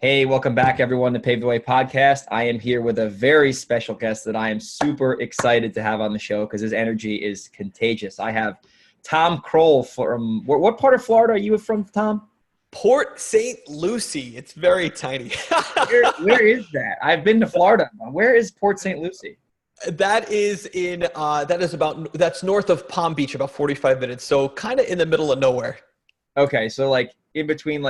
Hey, welcome back, everyone, to Pave the Way Podcast. I am here with a very special guest that I am super excited to have on the show because his energy is contagious. I have Tom Krol from – what part of Florida are you from, Tom? Port St. Lucie. It's very tiny. Where is that? I've been to Florida. Where is Port St. Lucie? That's north of Palm Beach, about 45 minutes. So kind of in the middle of nowhere. Okay, so like in between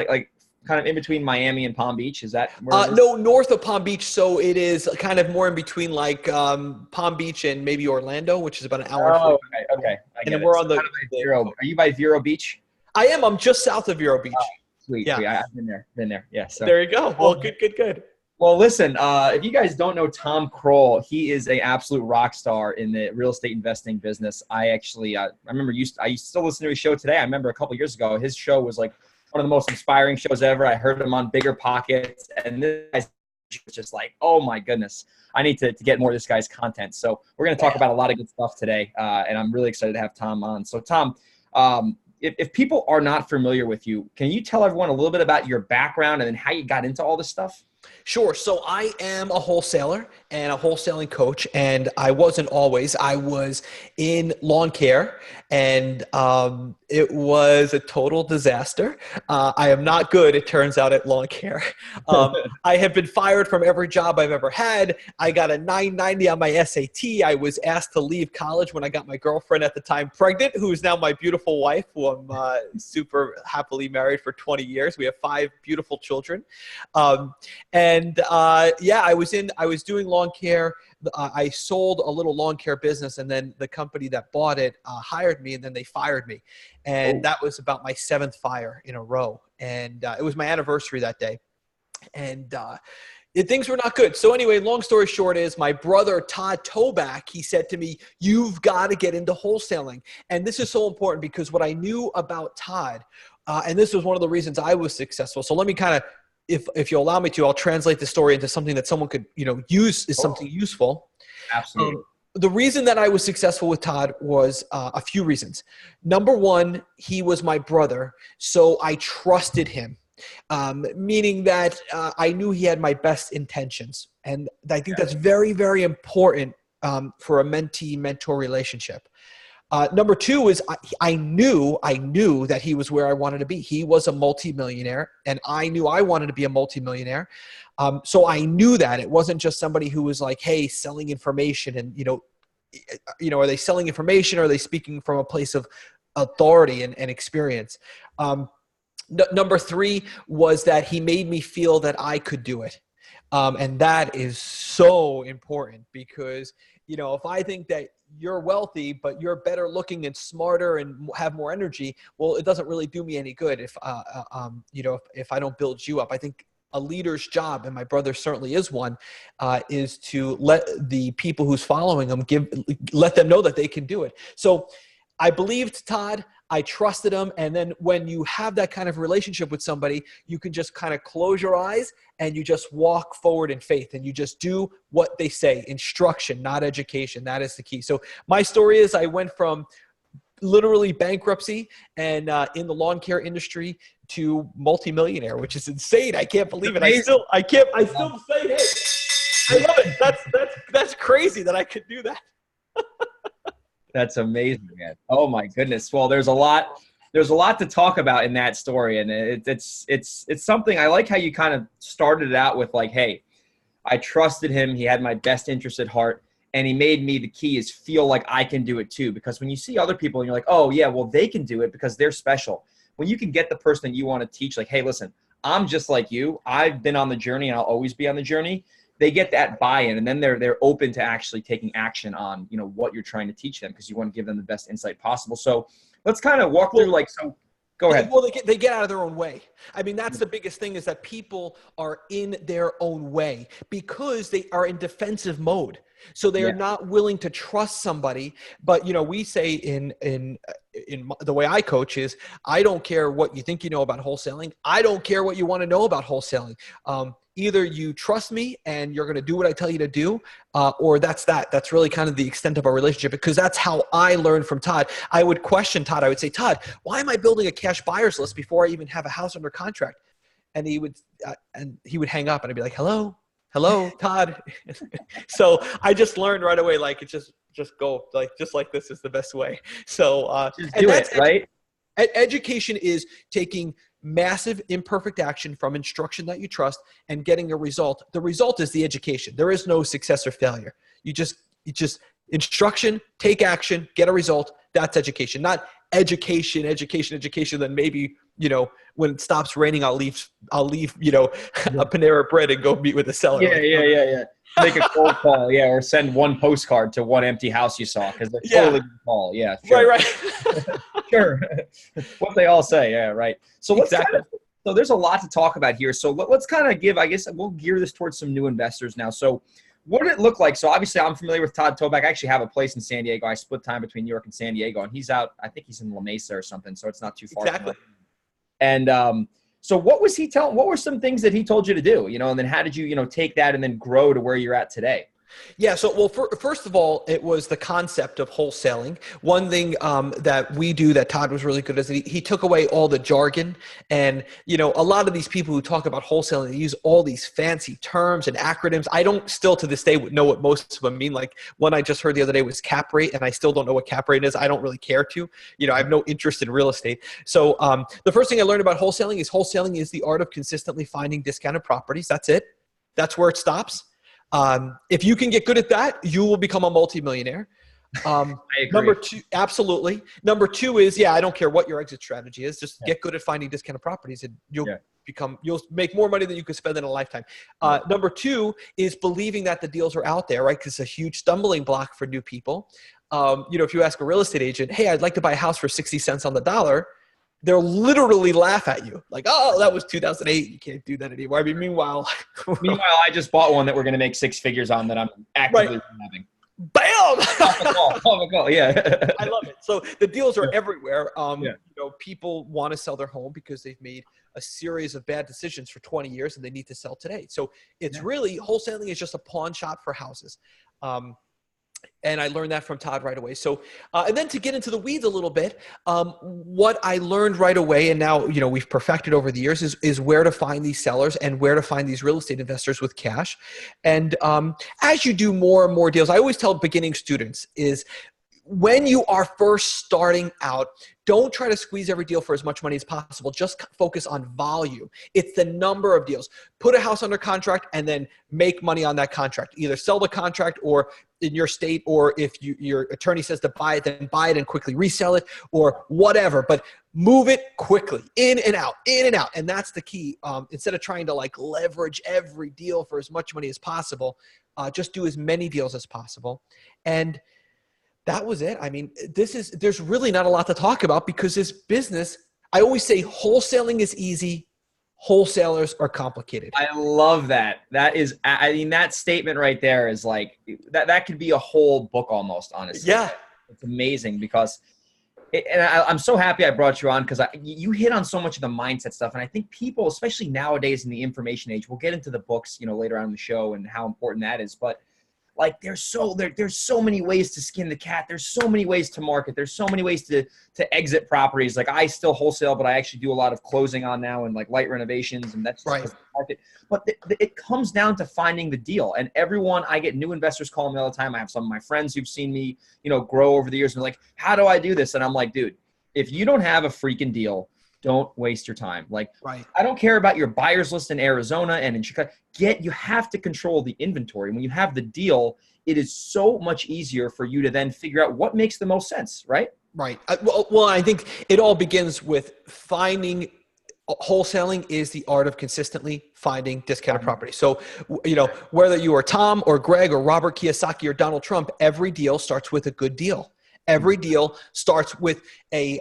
kind of in between Miami and Palm Beach, is that where it is? No, north of Palm Beach. So it is kind of more in between Palm Beach and maybe Orlando, which is about an hour. Oh, okay. I get and it. we're So on the kind of by Vero. Are you by Vero Beach? I am. I'm just south of Vero Beach. Oh, sweet. Yeah. Sweet. I've been there. Yeah. So There you go. Well, good. Well, listen, if you guys don't know Tom Krol, he is an absolute rock star in the real estate investing business. I actually, I remember I used to still listen to his show today. I remember a couple years ago, his show was like one of the most inspiring shows ever. I heard him on Bigger Pockets, and this guy's just like, oh my goodness, I need to get more of this guy's content. So we're going to talk about a lot of good stuff today, and I'm really excited to have Tom on. So Tom, if people are not familiar with you, can you tell everyone a little bit about your background and then how you got into all this stuff? Sure. So I am a wholesaler and a wholesaling coach, and I wasn't always. I was in lawn care, and it was a total disaster. I am not good, it turns out, at lawn care. I have been fired from every job I've ever had. I got a 990 on my SAT. I was asked to leave college when I got my girlfriend at the time pregnant, who is now my beautiful wife, who I'm super happily married for 20 years. We have 5 beautiful children. I was doing lawn care. I sold a little lawn care business, and then the company that bought it hired me, and then they fired me. And that was about my 7th fire in a row. And it was my anniversary that day. And things were not good. So anyway, long story short is my brother, Todd Toback, he said to me, you've got to get into wholesaling. And this is so important because what I knew about Todd, and this was one of the reasons I was successful. So let me kind of, if you'll allow me to, I'll translate the story into something that someone could, use is something useful. Absolutely. The reason that I was successful with Todd was a few reasons. Number one, he was my brother, so I trusted him, meaning that I knew he had my best intentions. And I think that's very, very important for a mentee-mentor relationship. Number two is I knew that he was where I wanted to be. He was a multimillionaire, and I knew I wanted to be a multimillionaire. So I knew that it wasn't just somebody who was like, hey, selling information, and are they selling information, or are they speaking from a place of authority and experience? Number three was that he made me feel that I could do it. And that is so important because, if I think that you're wealthy, but you're better looking and smarter and have more energy, well, it doesn't really do me any good if I don't build you up. I think a leader's job, and my brother certainly is one, is to let the people who's following them let them know that they can do it. So I believed Todd. I trusted him. And then when you have that kind of relationship with somebody, you can just kind of close your eyes and you just walk forward in faith and you just do what they say. Instruction, not education. That is the key. So my story is I went from literally bankruptcy and in the lawn care industry to multimillionaire, which is insane. I can't believe it. I still say, hey, I love it. That's crazy that I could do that. That's amazing, man. Oh my goodness. Well, there's a lot to talk about in that story. And it's something. I like how you kind of started it out with like, hey, I trusted him. He had my best interest at heart. And he made me, the key is feel like I can do it too. Because when you see other people and you're like, oh yeah, well they can do it because they're special. When you can get the person that you want to teach, like, hey, listen, I'm just like you. I've been on the journey and I'll always be on the journey. They get that buy-in, and then they're open to actually taking action on, what you're trying to teach them because you want to give them the best insight possible. So let's kind of walk through go ahead. Well, they get out of their own way. I mean, that's the biggest thing is that people are in their own way because they are in defensive mode. So they are not willing to trust somebody. But, we say in the way I coach is I don't care what you think you know about wholesaling. I don't care what you want to know about wholesaling. Either you trust me and you're going to do what I tell you to do, or that's that. That's really kind of the extent of our relationship because that's how I learned from Todd. I would question Todd. I would say, Todd, why am I building a cash buyer's list before I even have a house under contract? and he would hang up, and I'd be like, hello, Todd. So I just learned right away, like, it's just go, like, just like this is the best way. So just do it, right? Education is taking massive imperfect action from instruction that you trust and getting a result. The result is the education. There is no success or failure. You just instruction, take action, get a result. That's education, not education. Then maybe, when it stops raining, I'll leave, a Panera Bread and go meet with the seller. Yeah. Make a cold call, or send one postcard to one empty house you saw, because they're totally good call. Yeah, sure. Right. Sure. What they all say, right. So so there's a lot to talk about here. So let's kind of give, I guess we'll gear this towards some new investors now. So what did it look like? So obviously I'm familiar with Todd Toback. I actually have a place in San Diego. I split time between New York and San Diego, and he's out, I think he's in La Mesa or something, so it's not too far. Exactly. And so what was he telling? What were some things that he told you to do? And then how did you, take that and then grow to where you're at today? Yeah. So, well, first of all, it was the concept of wholesaling. One thing that we do that Todd was really good at is he took away all the jargon. And, a lot of these people who talk about wholesaling, they use all these fancy terms and acronyms. I don't still to this day know what most of them mean. Like one I just heard the other day was cap rate, and I still don't know what cap rate is. I don't really care to. I have no interest in real estate. So the first thing I learned about wholesaling is the art of consistently finding discounted properties. That's it. That's where it stops. If you can get good at that, you will become a multimillionaire. I agree. Number two, absolutely. Number two is, I don't care what your exit strategy is. Just get good at finding discounted properties, and you'll make more money than you could spend in a lifetime. Number two is believing that the deals are out there, right? Because it's a huge stumbling block for new people. If you ask a real estate agent, hey, I'd like to buy a house for 60 cents on the dollar, they'll literally laugh at you. Like, oh, that was 2008. You can't do that anymore. I mean, meanwhile, I just bought one that we're going to make 6 figures on that I'm actively having. Bam! Off the call. Yeah. I love it. So the deals are everywhere. People want to sell their home because they've made a series of bad decisions for 20 years and they need to sell today. So it's really, wholesaling is just a pawn shop for houses. And I learned that from Todd right away. So, and then to get into the weeds a little bit, what I learned right away, and now, we've perfected over the years, is where to find these sellers and where to find these real estate investors with cash. And as you do more and more deals, I always tell beginning students is, when you are first starting out, don't try to squeeze every deal for as much money as possible. Just focus on volume. It's the number of deals. Put a house under contract and then make money on that contract. Either sell the contract or in your state, or if your attorney says to buy it, then buy it and quickly resell it or whatever. But move it quickly, in and out. And that's the key. Instead of trying to leverage every deal for as much money as possible, just do as many deals as possible. And that was it. I mean, there's really not a lot to talk about because this business, I always say wholesaling is easy. Wholesalers are complicated. I love that. That statement right there is that could be a whole book almost, honestly. Yeah. It's amazing because, I'm so happy I brought you on because you hit on so much of the mindset stuff. And I think people, especially nowadays in the information age, we'll get into the books, later on in the show and how important that is. But there's so many ways to skin the cat. There's so many ways to market. There's so many ways to exit properties. I still wholesale, but I actually do a lot of closing on now and light renovations, and that's right. The market. But it comes down to finding the deal. And I get new investors calling me all the time. I have some of my friends who've seen me, grow over the years, and they're like, how do I do this? And I'm like, dude, if you don't have a freaking deal, don't waste your time. Right. I don't care about your buyers list in Arizona and in Chicago. You have to control the inventory. When you have the deal, it is so much easier for you to then figure out what makes the most sense, right? Right. Well, I think it all begins with finding. Wholesaling is the art of consistently finding discounted property. So, whether you are Tom or Greg or Robert Kiyosaki or Donald Trump, every deal starts with a good deal. Every deal starts with a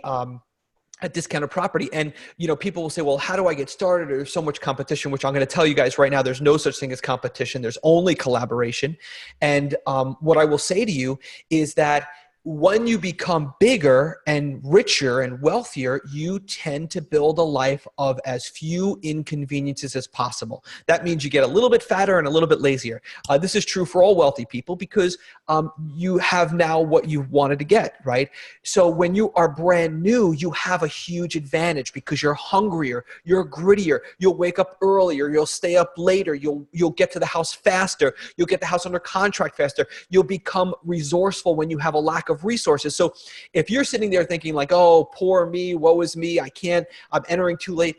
discounted property. And, people will say, well, how do I get started? There's so much competition, which I'm going to tell you guys right now, there's no such thing as competition. There's only collaboration. And what I will say to you is that when you become bigger and richer and wealthier, you tend to build a life of as few inconveniences as possible. That means you get a little bit fatter and a little bit lazier. This is true for all wealthy people because you have now what you wanted to get, right? So when you are brand new, you have a huge advantage because you're hungrier, you're grittier, you'll wake up earlier, you'll stay up later, you'll get to the house faster, you'll get the house under contract faster, you'll become resourceful when you have a lack of resources. So if you're sitting there thinking like, oh, poor me, woe is me, I'm entering too late,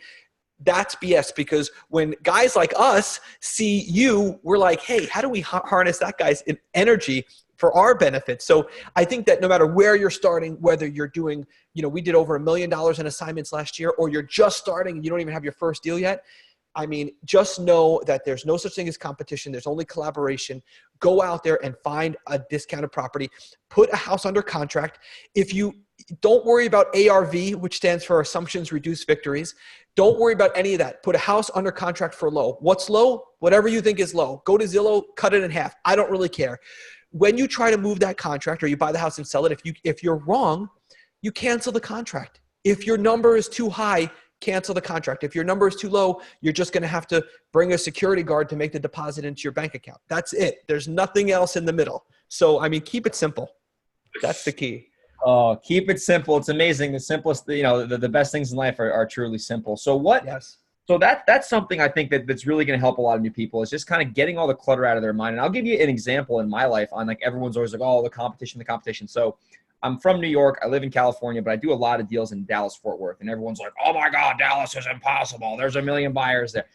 that's BS, because when guys like us see you, we're like, hey, how do we harness that guy's energy for our benefit? So I think that no matter where you're starting, whether you're doing, we did over $1 million in assignments last year, or you're just starting and you don't even have your first deal yet, I mean, just know that there's no such thing as competition. There's only collaboration. Go out there and find a discounted property. Put a house under contract. If you don't worry about ARV, which stands for Assumptions Reduce Victories. Don't worry about any of that. Put a house under contract for low. What's low? Whatever you think is low. Go to Zillow, cut it in half. I don't really care. When you try to move that contract or you buy the house and sell it, if you're wrong, you cancel the contract. If your number is too high, cancel the contract. If your number is too low, you're just going to have to bring a security guard to make the deposit into your bank account. That's it. There's nothing else in the middle. So, I mean, keep it simple. That's the key. Oh, keep it simple. It's amazing. The simplest, the best things in life are truly simple. So Yes. So that's something I think that's really going to help a lot of new people, is just kind of getting all the clutter out of their mind. And I'll give you an example in my life on, like, everyone's always like, oh, the competition. So I'm from New York. I live in California, but I do a lot of deals in Dallas, Fort Worth. And everyone's like, oh my God, Dallas is impossible. There's 1 million buyers there.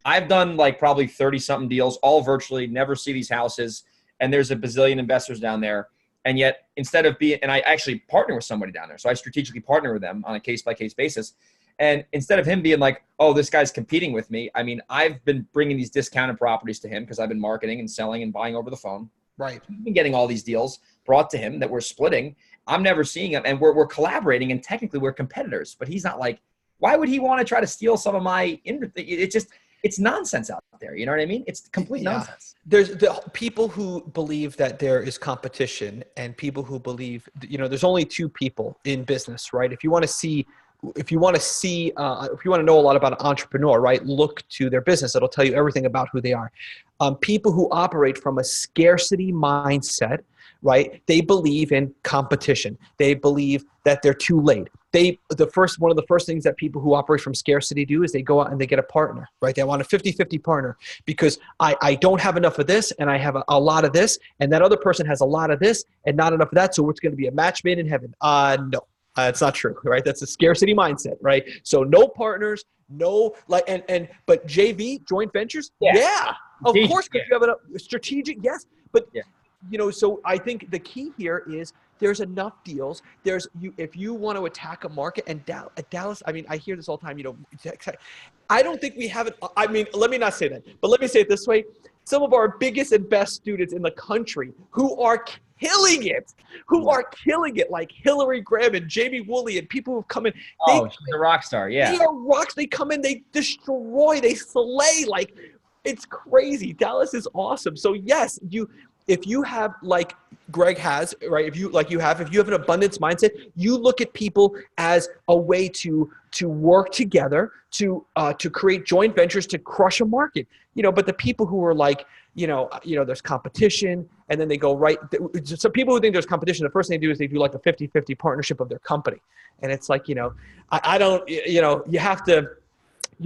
I've done like probably 30 something deals, all virtually, never see these houses. And there's a bazillion investors down there. And yet and I actually partner with somebody down there. So I strategically partner with them on a case by case basis. And instead of him being like, oh, this guy's competing with me, I mean, I've been bringing these discounted properties to him because I've been marketing and selling and buying over the phone. Right. He's been getting all these deals brought to him that we're splitting. I'm never seeing him, and we're collaborating, and technically we're competitors. But he's not like, why would he want to try to steal some of my? It's nonsense out there. You know what I mean? It's complete nonsense. There's the people who believe that there is competition, and people who believe, there's only two people in business, right? If you want to know a lot about an entrepreneur, right, look to their business. It'll tell you everything about who they are. People who operate from a scarcity mindset, right, they believe in competition. They believe that they're too late. One of the first things that people who operate from scarcity do is they go out and they get a partner, right? They want a 50-50 partner because I don't have enough of this and I have a lot of this, and that other person has a lot of this and not enough of that. So it's going to be a match made in heaven. No. It's not true, right? That's a scarcity mindset, right? So no partners, but JV, joint ventures, yeah, of course, because you have a strategic, yes, but so I think the key here is there's enough deals. If you want to attack a market, and Dallas, I mean, I hear this all the time. I don't think we have it. I mean, let me not say that, but let me say it this way: some of our biggest and best students in the country who are killing it, like Hillary Graham and Jamie Woolley and people who've come in. She's a rock star, yeah. They are rocks. They come in, they destroy, they slay. Like, it's crazy. Dallas is awesome. So yes, if you have, like Greg has, right? If you have an abundance mindset, you look at people as a way to work together, to create joint ventures, to crush a market. But the people who are like, there's competition, and then they go right. So people who think there's competition, the first thing they do is they do like a 50-50 partnership of their company. And it's like, I don't, you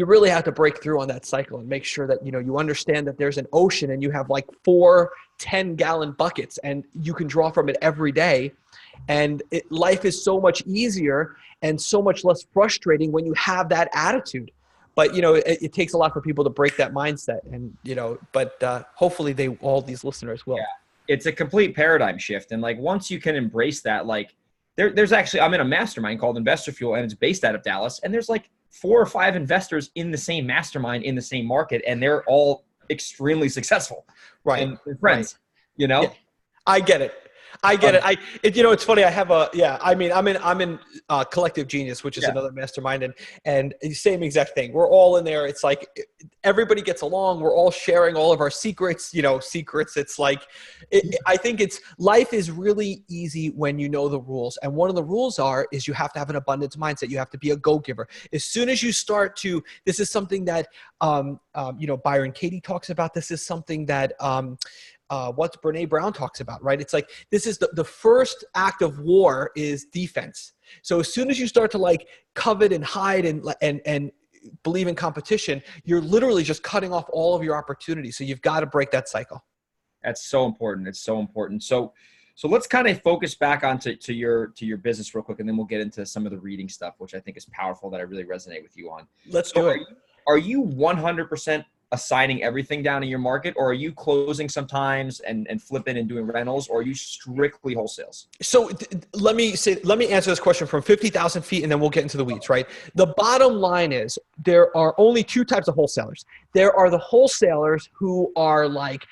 really have to break through on that cycle and make sure that, you understand that there's an ocean and you have like 4 10-gallon buckets and you can draw from it every day. And life is so much easier and so much less frustrating when you have that attitude. But, it takes a lot for people to break that mindset, and, but hopefully all these listeners will. Yeah. It's a complete paradigm shift. And like, once you can embrace that, like there's actually, I'm in a mastermind called Investor Fuel, and it's based out of Dallas. And there's like 4 or 5 investors in the same mastermind in the same market, and they're all extremely successful. Right. And friends, Yeah. I get it. I get it. It's funny. I have I'm in Collective Genius, which is another mastermind, and same exact thing. We're all in there. It's like everybody gets along. We're all sharing all of our secrets. It's like I think life is really easy when you know the rules. And one of the rules is you have to have an abundance mindset. You have to be a go-giver. As soon as you start to, this is something that Byron Katie talks about. This is something that what Brene Brown talks about, right? It's like, this is the first act of war is defense. So as soon as you start to like covet and hide and believe in competition, you're literally just cutting off all of your opportunities. So you've got to break that cycle. That's so important. It's so important. So let's kind of focus back onto your business real quick, and then we'll get into some of the reading stuff, which I think is powerful, that I really resonate with you on. Let's do it. Are you 100% assigning everything down in your market, or are you closing sometimes and flipping and doing rentals, or are you strictly wholesales? So let me answer this question from 50,000 feet, and then we'll get into the weeds, right? The bottom line is there are only two types of wholesalers. There are the wholesalers who are like,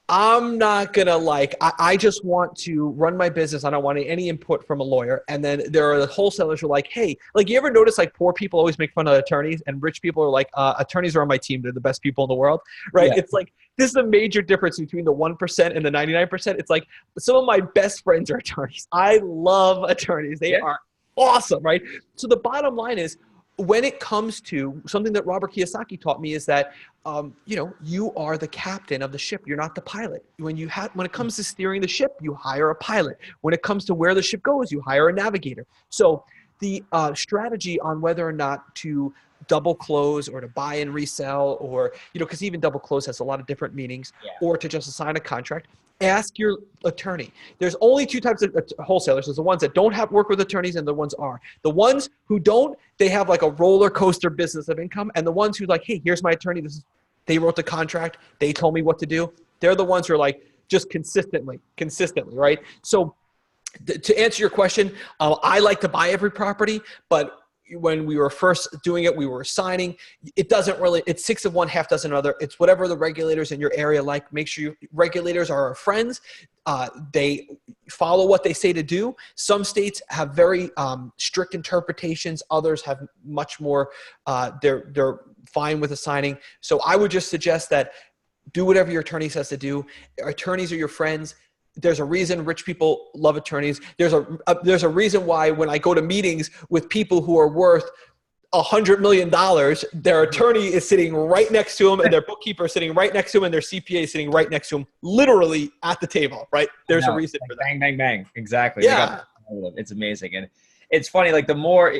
I'm not going to I just want to run my business. I don't want any input from a lawyer. And then there are the wholesalers who are like, hey, like, you ever notice like poor people always make fun of attorneys, and rich people are like, attorneys are on my team. They're the best people in the world, right? Yeah. It's like, this is a major difference between the 1% and the 99%. It's like, some of my best friends are attorneys. I love attorneys. They are awesome, right? So the bottom line is, when it comes to something that Robert Kiyosaki taught me, is that, you are the captain of the ship. You're not the pilot. When it comes to steering the ship, you hire a pilot. When it comes to where the ship goes, you hire a navigator. So the strategy on whether or not to double close or to buy and resell, or, because even double close has a lot of different meanings, or to just assign a contract, ask your attorney. There's only two types of wholesalers. There's the ones that don't work with attorneys, and the ones are. The ones who don't, they have like a roller coaster business of income. And the ones who like, hey, here's my attorney. They wrote the contract. They told me what to do. They're the ones who are like, just consistently, right? So to answer your question, I like to buy every property, but when we were first doing it, we were assigning. It doesn't really, it's 6 of one, half dozen other. It's whatever the regulators in your area like. Make sure regulators are our friends. They follow what they say to do. Some states have very strict interpretations. Others have much more, they're fine with assigning. So I would just suggest that do whatever your attorney says to do. Attorneys are your friends. There's a reason rich people love attorneys. There's a reason why when I go to meetings with people who are worth $100 million, their attorney is sitting right next to them, and their bookkeeper is sitting right next to them, and their CPA is sitting right next to them, literally at the table, right? There's a reason for that. Bang, bang, bang. Exactly. Yeah. It's amazing. And it's funny, like the more,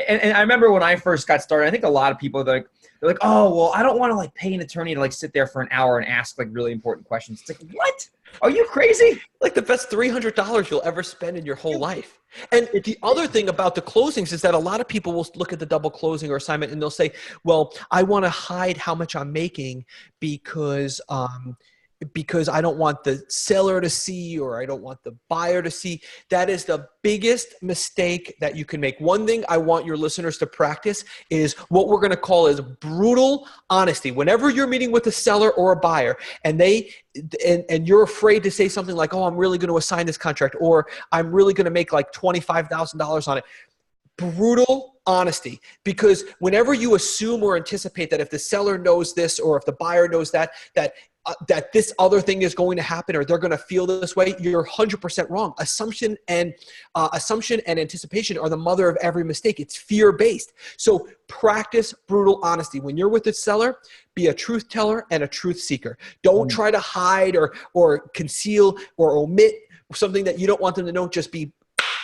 and I remember when I first got started, I think a lot of people, they're like, oh, well, I don't want to like pay an attorney to like sit there for an hour and ask like really important questions. It's like, what? Are you crazy? Like the best $300 you'll ever spend in your whole life. And the other thing about the closings is that a lot of people will look at the double closing or assignment and they'll say, well, I want to hide how much I'm making because I don't want the seller to see, or I don't want the buyer to see. That is the biggest mistake that you can make. One thing I want your listeners to practice is what we're going to call is brutal honesty. Whenever you're meeting with a seller or a buyer and you're afraid to say something like, oh, I'm really going to assign this contract, or I'm really going to make like $25,000 on it. Brutal honesty, because whenever you assume or anticipate that if the seller knows this, or if the buyer knows that this other thing is going to happen, or they're going to feel this way, you're 100% wrong. Assumption and anticipation are the mother of every mistake. It's fear-based. So practice brutal honesty. When you're with the seller, be a truth teller and a truth seeker. Don't try to hide or conceal or omit something that you don't want them to know. Just be,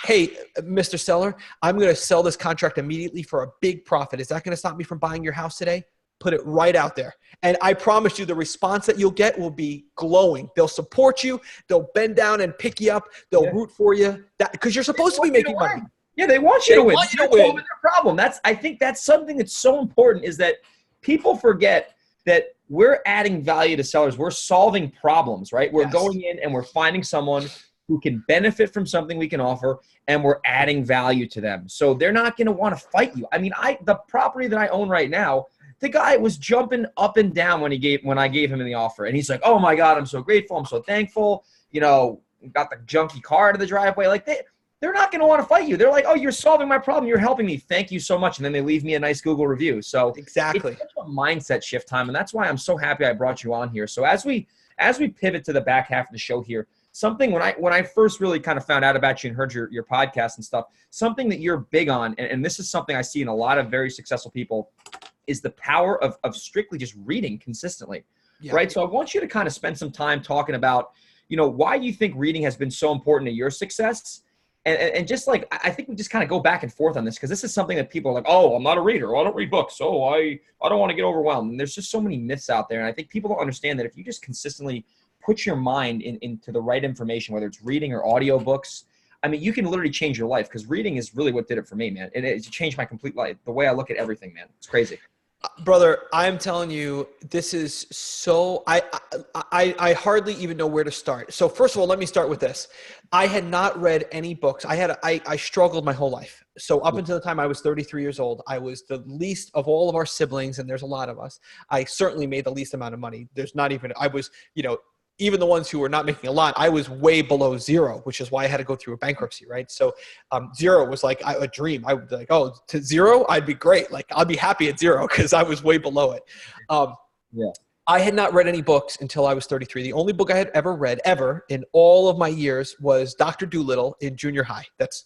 hey, Mr. Seller, I'm going to sell this contract immediately for a big profit. Is that going to stop me from buying your house today? Put it right out there. And I promise you the response that you'll get will be glowing. They'll support you. They'll bend down and pick you up. They'll root for you because you're supposed to be making money. Yeah, they want you to win. Want you to win. Their problem. I think that's something that's so important, is that people forget that we're adding value to sellers. We're solving problems, right? We're going in and we're finding someone who can benefit from something we can offer, and we're adding value to them. So they're not going to want to fight you. I mean, the property that I own right now, the guy was jumping up and down when I gave him the offer. And he's like, oh my God, I'm so grateful. I'm so thankful. got the junky car to the driveway. Like they're not going to want to fight you. They're like, oh, you're solving my problem. You're helping me. Thank you so much. And then they leave me a nice Google review. So exactly, it's such a mindset shift time. And that's why I'm so happy I brought you on here. So as we pivot to the back half of the show here, something when I first really kind of found out about you and heard your podcast and stuff, something that you're big on, and this is something I see in a lot of very successful people, is the power of strictly just reading consistently, right? So I want you to kind of spend some time talking about, why you think reading has been so important to your success. And just like, I think we just kind of go back and forth on this, because this is something that people are like, oh, I'm not a reader. I don't read books. Oh, I don't want to get overwhelmed. And there's just so many myths out there. And I think people don't understand that if you just consistently put your mind into the right information, whether it's reading or audiobooks, I mean, you can literally change your life, because reading is really what did it for me, man. It changed my complete life, the way I look at everything, man. It's crazy. Brother, I'm telling you, this is so, I hardly even know where to start. So first of all, let me start with this. I had not read any books. I struggled my whole life. So up until the time I was 33 years old, I was the least of all of our siblings, and there's a lot of us. I certainly made the least amount of money. I was, even the ones who were not making a lot, I was way below zero, which is why I had to go through a bankruptcy, right? So zero was like a dream. I would be like, oh, to zero, I'd be great. Like, I'll be happy at zero, because I was way below it. I had not read any books until I was 33. The only book I had ever read, ever, in all of my years was Dr. Dolittle in junior high. That's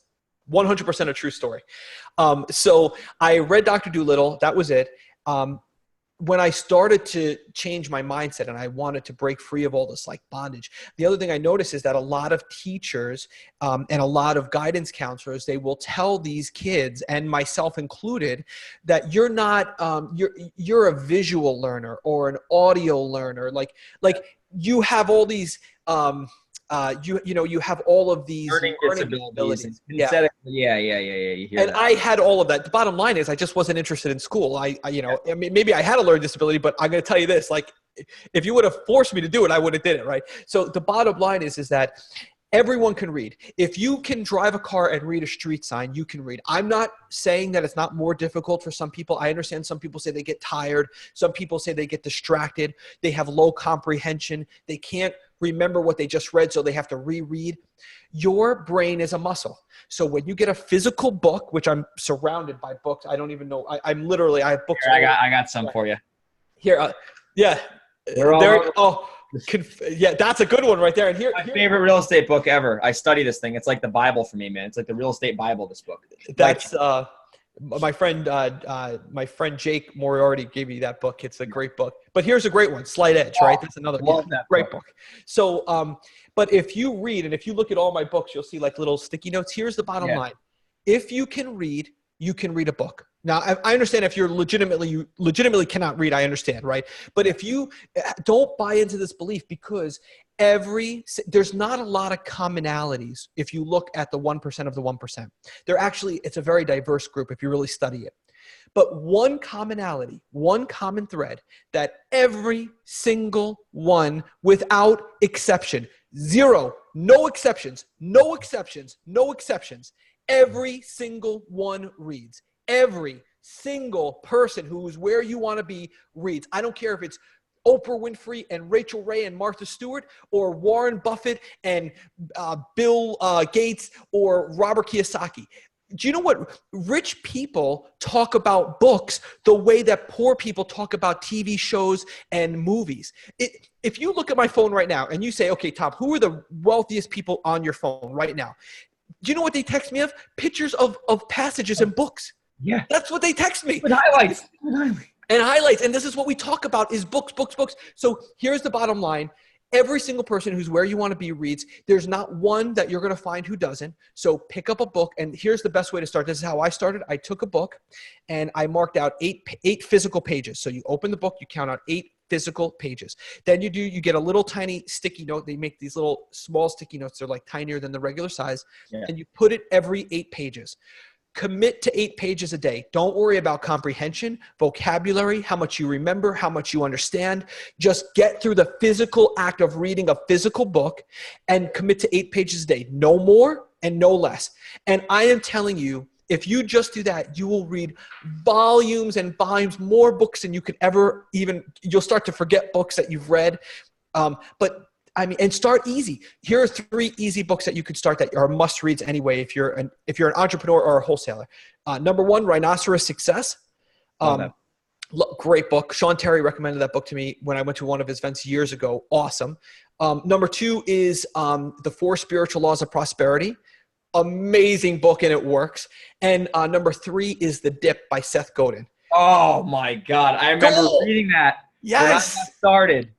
100% a true story. So I read Dr. Dolittle. That was it. When I started to change my mindset and I wanted to break free of all this like bondage, the other thing I noticed is that a lot of teachers and a lot of guidance counselors, they will tell these kids, and myself included, that you're not, you're a visual learner or an audio learner. Like you have all these, you have all of these learning disabilities. Yeah. You hear and that. I had all of that. The bottom line is I just wasn't interested in school. I mean, maybe I had a learning disability, but I'm going to tell you this, like, if you would have forced me to do it, I would have did it. Right. So the bottom line is that everyone can read. If you can drive a car and read a street sign, you can read. I'm not saying that it's not more difficult for some people. I understand some people say they get tired. Some people say they get distracted. They have low comprehension. They can't remember what they just read, so they have to reread. Your brain is a muscle. So when you get a physical book, which I'm surrounded by books, I don't even know. I have books. Here, I got some for you. Here, yeah. That's a good one right there. And my favorite real estate book ever. I study this thing. It's like the Bible for me, man. It's like the real estate Bible, this book. That's my friend Jake Moriarty gave me that book. It's a great book. But here's a great one, Slight Edge, right? That's another great book. So, but if you read, and if you look at all my books, you'll see like little sticky notes. Here's the bottom line. If you can read, you can read a book. Now, I understand if you legitimately cannot read, I understand, right? But if you don't buy into this belief, because there's not a lot of commonalities if you look at the 1% of the 1%. It's a very diverse group if you really study it. But one commonality, one common thread that every single one, without exception, zero, no exceptions, every single one reads. Every single person who's where you want to be reads. I don't care if it's Oprah Winfrey and Rachel Ray and Martha Stewart, or Warren Buffett and Bill Gates, or Robert Kiyosaki. Do you know what? Rich people talk about books the way that poor people talk about TV shows and movies. If you look at my phone right now and you say, okay, Tom, who are the wealthiest people on your phone right now? Do you know what they text me of? Pictures of passages in books. Yeah. That's what they text me. With highlights. And highlights. And this is what we talk about is books. So here's the bottom line. Every single person who's where you want to be reads. There's not one that you're going to find who doesn't. So pick up a book. And here's the best way to start. This is how I started. I took a book and I marked out eight physical pages. So you open the book, you count out 8 physical pages. Then you get a little tiny sticky note. They make these little small sticky notes. They're like tinier than the regular size. Yeah. And you put it every 8 pages. Commit to 8 pages a day. Don't worry about comprehension, vocabulary, how much you remember, how much you understand. Just get through the physical act of reading a physical book and commit to 8 pages a day. No more and no less. And I am telling you, if you just do that, you will read volumes and volumes, more books than you could ever you'll start to forget books that you've read. But I mean, and start easy. Here are 3 easy books that you could start that are must reads anyway if you're an entrepreneur or a wholesaler. Number 1, Rhinoceros Success. Great book. Sean Terry recommended that book to me when I went to one of his events years ago. Awesome. Number 2 is The 4 Spiritual Laws of Prosperity. Amazing book, and it works. And number 3 is The Dip by Seth Godin. Oh my God. I remember reading that. Yes. When I got started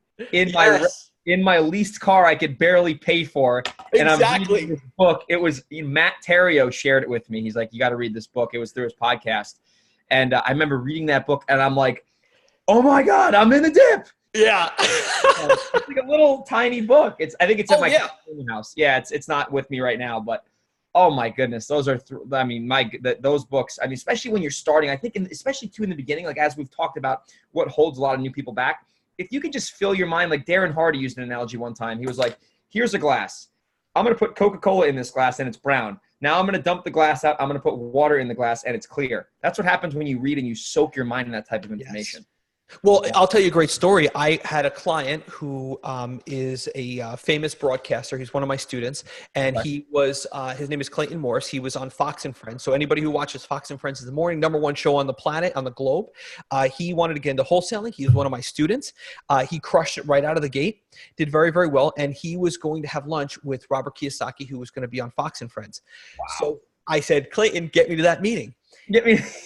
in my leased car I could barely pay for. And I'm reading this book. It was Matt Terrio shared it with me. He's like, you got to read this book. It was through his podcast. And I remember reading that book and I'm like, oh my God, I'm in the dip. Yeah. It's like a little tiny book. I think it's in my house. Yeah. It's not with me right now, but oh my goodness. Those are, those books, I mean, especially when you're starting, I think, especially too in the beginning, like as we've talked about what holds a lot of new people back, if you could just fill your mind, like Darren Hardy used an analogy one time. He was like, here's a glass. I'm going to put Coca-Cola in this glass and it's brown. Now I'm going to dump the glass out. I'm going to put water in the glass and it's clear. That's what happens when you read and you soak your mind in that type of information. Yes. Well, I'll tell you a great story. I had a client who is a famous broadcaster. He's one of my students, and he was his name is Clayton Morris. He was on Fox and Friends. So anybody who watches Fox and Friends is the morning #1 show on the planet, on the globe. He wanted to get into wholesaling. He was one of my students. He crushed it right out of the gate, did very, very well, and he was going to have lunch with Robert Kiyosaki, who was going to be on Fox and Friends. Wow. So I said, Clayton, get me to that meeting.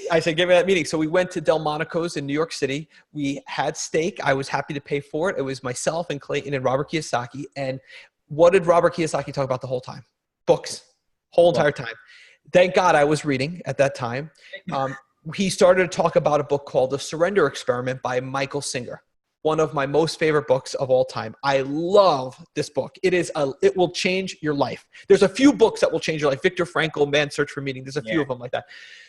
I said, give me that meeting. So we went to Delmonico's in New York City. We had steak. I was happy to pay for it. It was myself and Clayton and Robert Kiyosaki. And what did Robert Kiyosaki talk about the whole time? Books, whole entire time. Thank God I was reading at that time. He started to talk about a book called The Surrender Experiment by Michael Singer. One of my most favorite books of all time. I love this book. It will change your life. There's a few books that will change your life. Viktor Frankl, Man's Search for Meaning. There's a few of them like that.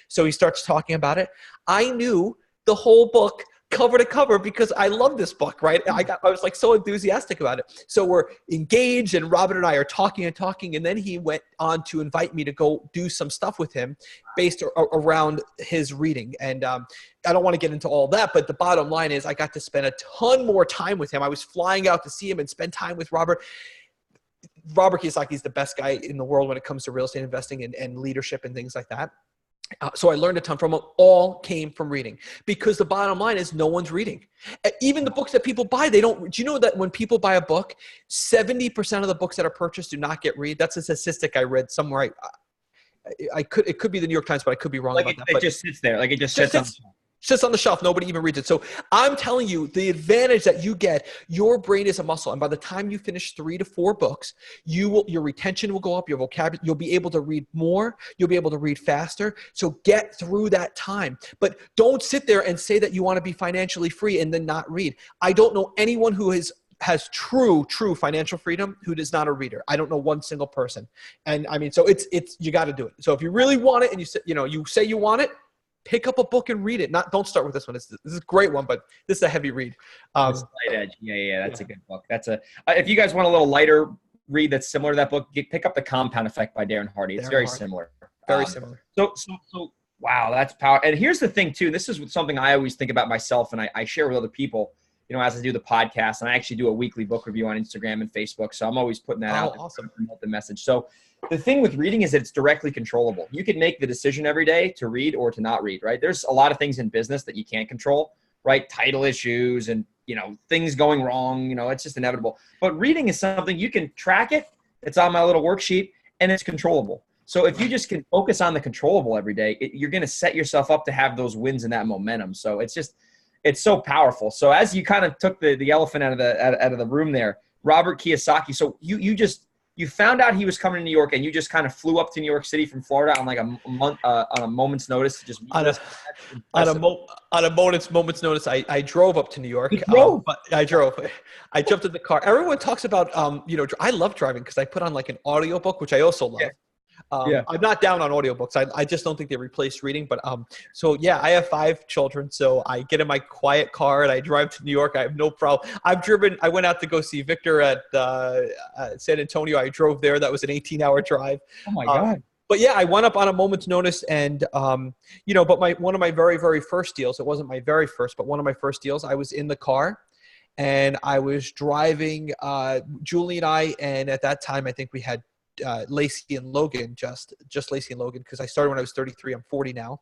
So he starts talking about it. I knew the whole book cover to cover because I love this book, right? I was like so enthusiastic about it. So we're engaged and Robert and I are talking and talking. And then he went on to invite me to go do some stuff with him based around his reading. And I don't want to get into all that, but the bottom line is I got to spend a ton more time with him. I was flying out to see him and spend time with Robert. Robert Kiyosaki is the best guy in the world when it comes to real estate investing and leadership and things like that. So I learned a ton from him. All came from reading because the bottom line is no one's reading. Even the books that people buy, they don't. Do you know that when people buy a book, 70% of the books that are purchased do not get read? That's a statistic I read somewhere. It could be the New York Times, but I could be wrong about that. It just sits there. Like it just sits on. Sits on the shelf. Nobody even reads it. So I'm telling you, the advantage that you get, your brain is a muscle. And by the time you finish 3 to 4 books, your retention will go up, your vocabulary, you'll be able to read more, you'll be able to read faster. So get through that time. But don't sit there and say that you want to be financially free and then not read. I don't know anyone who has true financial freedom who is not a reader. I don't know one single person. And I mean, so it's you got to do it. So if you really want it and you say you want it, pick up a book and read it. Don't start with this one. This is a great one, but this is a heavy read. Light edge. Yeah. That's a good book. If you guys want a little lighter read that's similar to that book, pick up The Compound Effect by Darren Hardy. It's very similar. Very similar. So wow, that's power. And here's the thing too. This is something I always think about myself, and I share with other people. As I do the podcast, and I actually do a weekly book review on Instagram and Facebook. So I'm always putting that out. Awesome. To promote the message. So the thing with reading is that it's directly controllable. You can make the decision every day to read or to not read, right? There's a lot of things in business that you can't control, right? Title issues and, things going wrong, it's just inevitable. But reading is something you can track it. It's on my little worksheet and it's controllable. So if you just can focus on the controllable every day, you're going to set yourself up to have those wins and that momentum. So it's so powerful. So as you kind of took the elephant out of the room there, Robert Kiyosaki. So you found out he was coming to New York, and you just kind of flew up to New York City from Florida on like a month on a moment's notice to just on a moment's notice. I drove up to New York. I drove. I jumped in the car. Everyone talks about I love driving because I put on like an audiobook, which I also love. I'm not down on audiobooks. I just don't think they replace reading. But I have 5 children. So I get in my quiet car and I drive to New York. I have no problem. I went out to go see Victor at San Antonio. I drove there. That was an 18-hour drive. Oh my God. But yeah, I went up on a moment's notice and, but one of my very, very first deals, it wasn't my very first, but one of my first deals, I was in the car and I was driving Julie and I, and at that time I think we had Lacey and Logan, just Lacey and Logan, because I started when I was 33. I'm 40 now.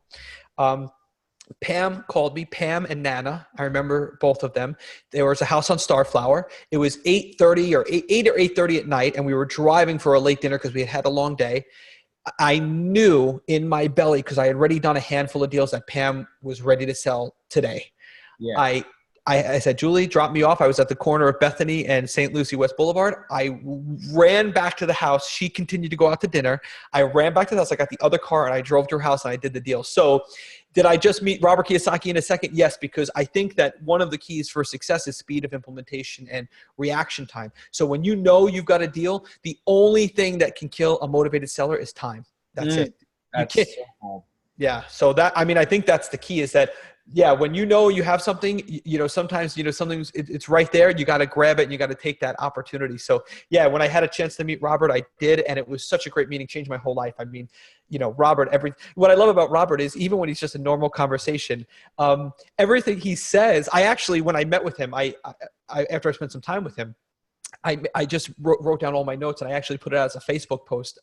Pam called me, Pam and Nana. I remember both of them. There was a house on Starflower. It was 8:30 or 8 or 8:30 at night, and we were driving for a late dinner because we had had a long day. I knew in my belly, because I had already done a handful of deals, that Pam was ready to sell today. Yeah. I said, Julie, drop me off. I was at the corner of Bethany and St. Lucie West Boulevard. I ran back to the house. She continued to go out to dinner. I ran back to the house. I got the other car and I drove to her house and I did the deal. So did I just meet Robert Kiyosaki in a second? Yes, because I think that one of the keys for success is speed of implementation and reaction time. So when you know you've got a deal, the only thing that can kill a motivated seller is time. That's it. That's so cool. Yeah. So that, I mean, I think that's the key, is that, yeah, when you know you have something, you know, sometimes, you know, something's, it's right there. You got to grab it and you got to take that opportunity. So yeah, when I had a chance to meet Robert, I did. And it was such a great meeting, changed my whole life. I mean, you know, Robert, what I love about Robert is even when he's just a normal conversation, everything he says, I actually, when I met with him, I after I spent some time with him, I just wrote down all my notes and I actually put it out as a Facebook post.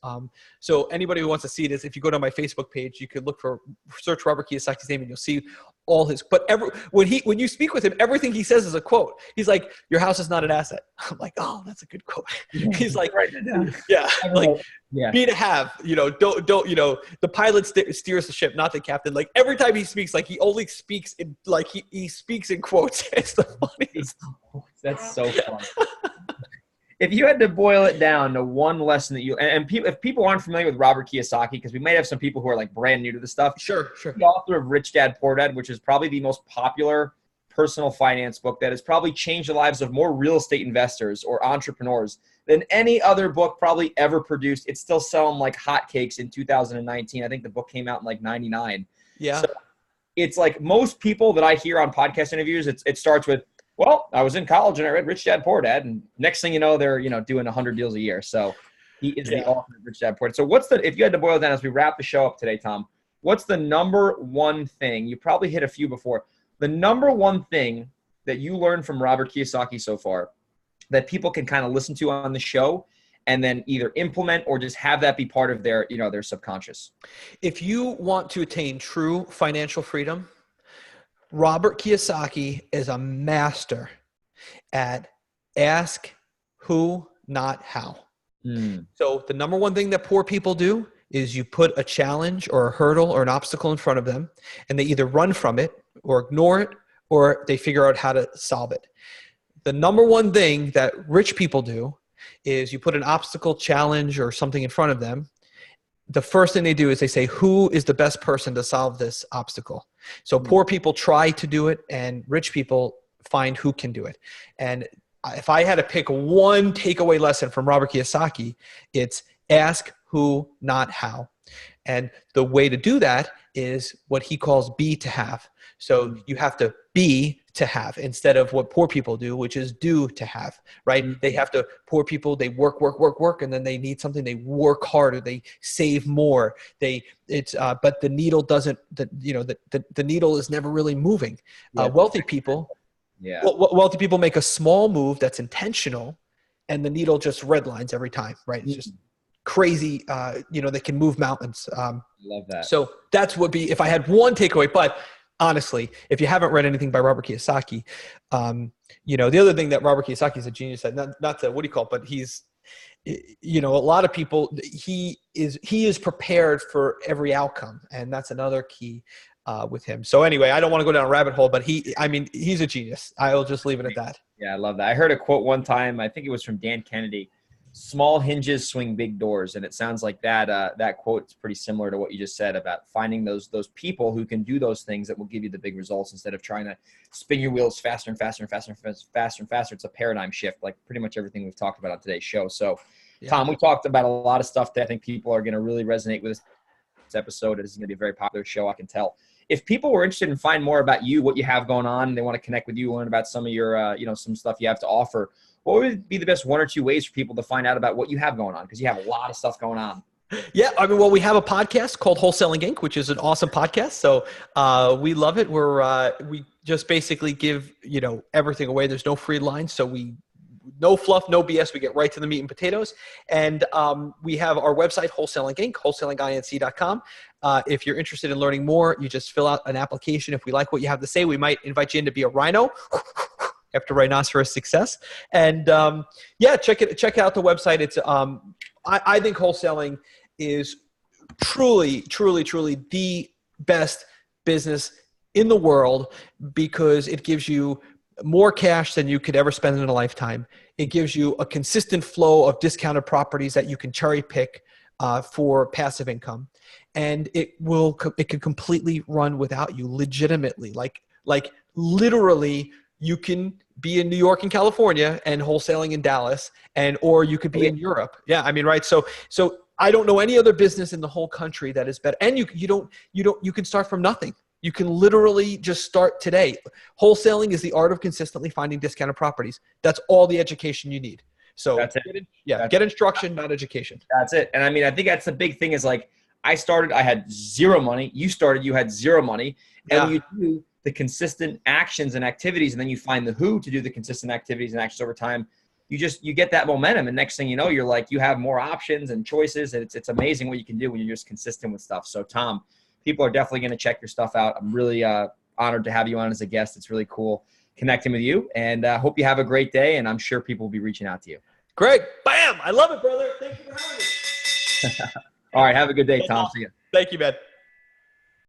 So anybody who wants to see this, if you go to my Facebook page, you could search Robert Kiyosaki's name and you'll see all his, but when you speak with him, everything he says is a quote. He's like, your house is not an asset. I'm like, oh, that's a good quote. He's like, write it down. Yeah, like, yeah. Be to have, you know, don't, you know, the pilot steers the ship, not the captain. Like every time he speaks, like he only speaks in, like he speaks in quotes. It's the funniest. That's so fun. If you had to boil it down to one lesson that if people aren't familiar with Robert Kiyosaki, because we might have some people who are like brand new to the stuff. Sure. The author of Rich Dad Poor Dad, which is probably the most popular personal finance book that has probably changed the lives of more real estate investors or entrepreneurs than any other book probably ever produced. It's still selling like hotcakes in 2019. I think the book came out in like 99. Yeah. So it's like most people that I hear on podcast interviews, it starts with, well, I was in college and I read Rich Dad Poor Dad, and next thing you know, they're, you know, doing 100 deals a year. So he is the author of Rich Dad Poor Dad. So if you had to boil it down as we wrap the show up today, Tom, what's the number one thing? You probably hit a few before. The number one thing that you learned from Robert Kiyosaki so far that people can kind of listen to on the show and then either implement or just have that be part of their, you know, their subconscious. If you want to attain true financial freedom, Robert Kiyosaki is a master at ask who, not how. So the number one thing that poor people do is you put a challenge or a hurdle or an obstacle in front of them, and they either run from it or ignore it, or they figure out how to solve it. The number one thing that rich people do is you put an obstacle, challenge, or something in front of them. The first thing they do is they say, who is the best person to solve this obstacle? So poor people try to do it and rich people find who can do it. And if I had to pick one takeaway lesson from Robert Kiyosaki, it's ask who, not how. And the way to do that is what he calls be to have. So you have to be to have instead of what poor people do, which is do to have, right? They have to, poor people, they work, and then they need something, they work harder, they save more. But the needle doesn't, the needle is never really moving. Wealthy people make a small move that's intentional and the needle just redlines every time, right? It's just crazy. They can move mountains. Love that. So that's would be, if I had one takeaway, but honestly, if you haven't read anything by Robert Kiyosaki, the other thing that Robert Kiyosaki is a genius at, not to, what do you call it, but he's, a lot of people, he is prepared for every outcome. And that's another key with him. So anyway, I don't want to go down a rabbit hole, but he's a genius. I'll just leave it at that. Yeah, I love that. I heard a quote one time, I think it was from Dan Kennedy. Small hinges swing big doors. And it sounds like that quote is pretty similar to what you just said about finding those people who can do those things that will give you the big results instead of trying to spin your wheels faster and faster and faster and faster and faster. It's a paradigm shift, like pretty much everything we've talked about on today's show. So Tom, we talked about a lot of stuff that I think people are going to really resonate with this episode. This is going to be a very popular show, I can tell. If people were interested in finding more about you, what you have going on, they want to connect with you, learn about some of your, some stuff you have to offer, what would be the best one or two ways for people to find out about what you have going on? Because you have a lot of stuff going on. Yeah, I mean, well, we have a podcast called Wholesaling Inc, which is an awesome podcast. So we love it. We just basically give everything away. There's no free lines, so no fluff, no BS. We get right to the meat and potatoes. And we have our website, Wholesaling Inc, wholesalinginc.com. If you're interested in learning more, you just fill out an application. If we like what you have to say, we might invite you in to be a rhino. After rhinoceros success. And check out the website. It's I think wholesaling is truly, truly, truly the best business in the world because it gives you more cash than you could ever spend in a lifetime. It gives you a consistent flow of discounted properties that you can cherry pick for passive income. And it can completely run without you legitimately. Like literally you can be in New York and California and wholesaling in Dallas or you could be in Europe. Yeah. I mean, right. So I don't know any other business in the whole country that is better. And you can start from nothing. You can literally just start today. Wholesaling is the art of consistently finding discounted properties. That's all the education you need. So that's it. Get instruction, not education. That's it. And I mean, I think that's the big thing is like I had zero money. You had zero money. And when you do the consistent actions and activities, and then you find the who to do the consistent activities and actions over time, you get that momentum. And next thing you know, you're like, you have more options and choices. And it's amazing what you can do when you're just consistent with stuff. So Tom, people are definitely going to check your stuff out. I'm really honored to have you on as a guest. It's really cool connecting with you, and I hope you have a great day. And I'm sure people will be reaching out to you. Greg, bam. I love it, brother. Thank you for having me. All right. Have a good day, Tom. See you. Thank you, man.